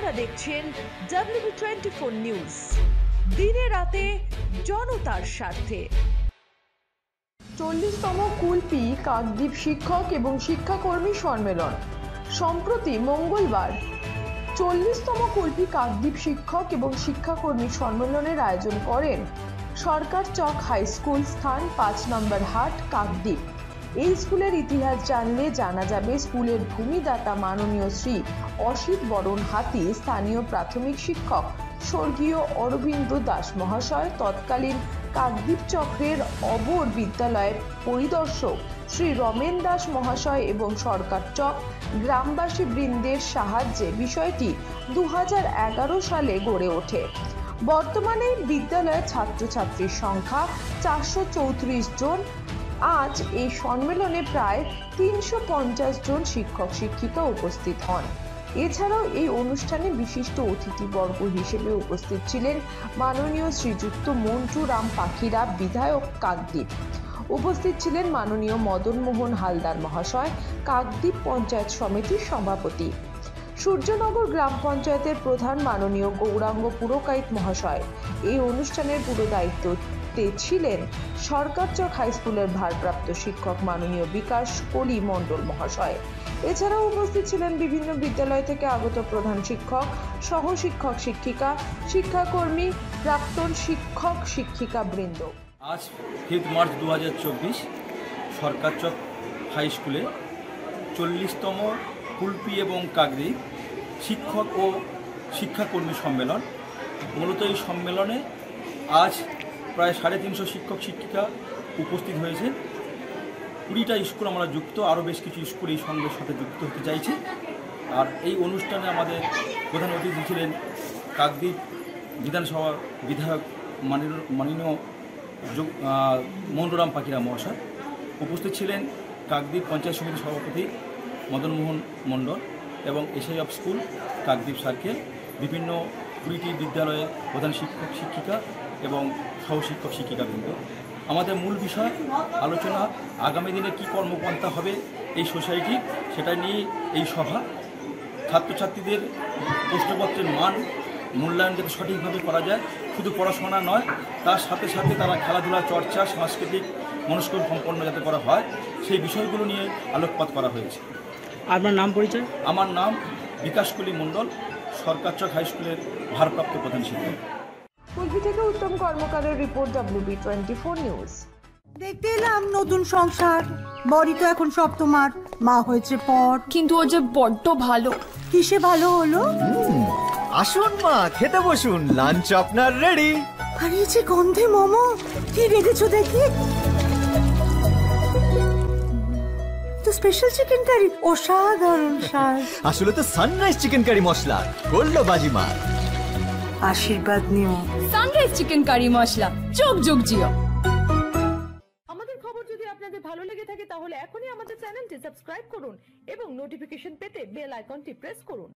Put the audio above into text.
আপনারা দেখছেন WB24 news, দিনে রাতে জনতার স্বার্থে। 40তম কুলপি কাকদ্বীপ শিক্ষক এবং শিক্ষাকর্মী সম্মেলন সম্প্রতি মঙ্গলবার 40তম কুলপি কাকদ্বীপ শিক্ষক এবং শিক্ষাকর্মী সম্মেলনের আয়োজন করেন সরকার চক হাই স্কুল, স্থান 5 নম্বর হাট, কাকদ্বীপ। এই স্কুলের ইতিহাস জানলে জানা যাবে স্কুলের ভূমিদাতা মাননীয় শ্রী অসিত বরণ হাতি, স্থানীয় প্রাথমিক শিক্ষক স্বর্গীয় অরবিন্দ দাস মহাশয়, তৎকালীন কাকদ্বীপ চক্রের অবর বিদ্যালয়ের পরিদর্শক শ্রী রমেন দাস মহাশয় এবং সরকার চক গ্রামবাসী বৃন্দের সাহায্যে বিষয়টি 2011 সালে গড়ে ওঠে। বর্তমানে বিদ্যালয়ের ছাত্রছাত্রীর সংখ্যা 434 জন। আজ এই সম্মেলনে প্রায় 350 জন শিক্ষক শিক্ষিকা উপস্থিত হন। এছাড়াও এই অনুষ্ঠানে বিশিষ্ট অতিথিবর্গ হিসেবে উপস্থিত ছিলেন মাননীয় শ্রীযুক্ত মন্টু রাম পাখিরা, বিধায়ক কাকদ্বীপ। উপস্থিত ছিলেন মাননীয় মদন মোহন হালদার মহাশয়, কাকদ্বীপ পঞ্চায়েত সমিতির সভাপতি। সূর্যনগর গ্রাম পঞ্চায়েতের প্রধান মাননীয় গৌরাঙ্গ পুরকাইত মহাশয়। এই অনুষ্ঠানের পুরো দায়িত্বতে ছিলেন সরকার চক হাই স্কুলের ভারপ্রাপ্ত শিক্ষক মাননীয় বিকাশ কলি মণ্ডল মহাশয়। এছাড়াও উপস্থিত ছিলেন বিভিন্ন বিদ্যালয় থেকে আগত প্রধান শিক্ষক, সহ শিক্ষক শিক্ষিকা, শিক্ষাকর্মী, প্রাক্তন শিক্ষক শিক্ষিকা বৃন্দ। আজ 5 মার্চ 2024 সরকার চক হাই স্কুলে 40তম কুলপি এবং কাকদ্বীপ শিক্ষক ও শিক্ষাকর্মী সম্মেলন। মূলত এই সম্মেলনে আজ প্রায় 350 শিক্ষক শিক্ষিকা উপস্থিত হয়েছে। 20টা স্কুল আমরা যুক্ত, আরও বেশ কিছু স্কুল এই সঙ্গের সাথে যুক্ত হতে চাইছে। আর এই অনুষ্ঠানে আমাদের প্রধান অতিথি ছিলেন কাকদ্বীপ বিধানসভা বিধায়ক মাননীয় মন্টু রাম পাখিরা মহাশয়। উপস্থিত ছিলেন কাকদ্বীপ পঞ্চায়েত সমিতির সভাপতি মদন মোহন মণ্ডল এবং SI of school Kakdwip circle, বিভিন্ন 20টি বিদ্যালয়ের প্রধান শিক্ষক শিক্ষিকা এবং সহ শিক্ষক শিক্ষিকাবৃন্দ। আমাদের মূল বিষয় আলোচনা আগামী দিনে কী কর্মপন্থা হবে এই সোসাইটি, সেটা নিয়ে এই সভা। ছাত্রছাত্রীদের প্রশ্নপত্রের মান মূল্যায়ন যাতে সঠিকভাবে করা যায়, শুধু পড়াশোনা নয়, তার সাথে সাথে তারা খেলাধুলা, চর্চা, সাংস্কৃতিক মনস্কর সম্পন্ন যাতে করা হয়, সেই বিষয়গুলো নিয়ে আলোকপাত করা হয়েছে। আপনার নাম পরিচয়? আমার নাম বিকাশ কলি মণ্ডল, সরকার চক হাই স্কুলের ভারপ্রাপ্ত প্রধান শিক্ষক। কুলপি থেকে উত্তম কর্মকারের রিপোর্ট, WB24 নিউজ। দেখতে এলাম নতুন সংসার, বড়ি তো এখন সব তোমার, মা হয়েছে পর। কিন্তু ও যে বড্ড ভালো। কিসে ভালো হলো? আসুন মা, খেতে বসুন, লাঞ্চ আপনার রেডি। আরে যে গন্ধে মোমো, কি রেঁধেছো দেখি? তো স্পেশাল চিকেন কারি, অসাধারণ স্বাদ। আসলে তো সানরাইজ চিকেন কারি মশলা, করলো বাজিমা। আশীর্বাদ নিও। সানরাইজ চিকেন কারি মশলা, যোগ যোগ জিও। আমাদের খবর যদি আপনাদের ভালো লেগে থাকে তাহলে এখনই আমাদের চ্যানেলটি সাবস্ক্রাইব করুন এবং নোটিফিকেশন পেতে বেল আইকনটি প্রেস করুন।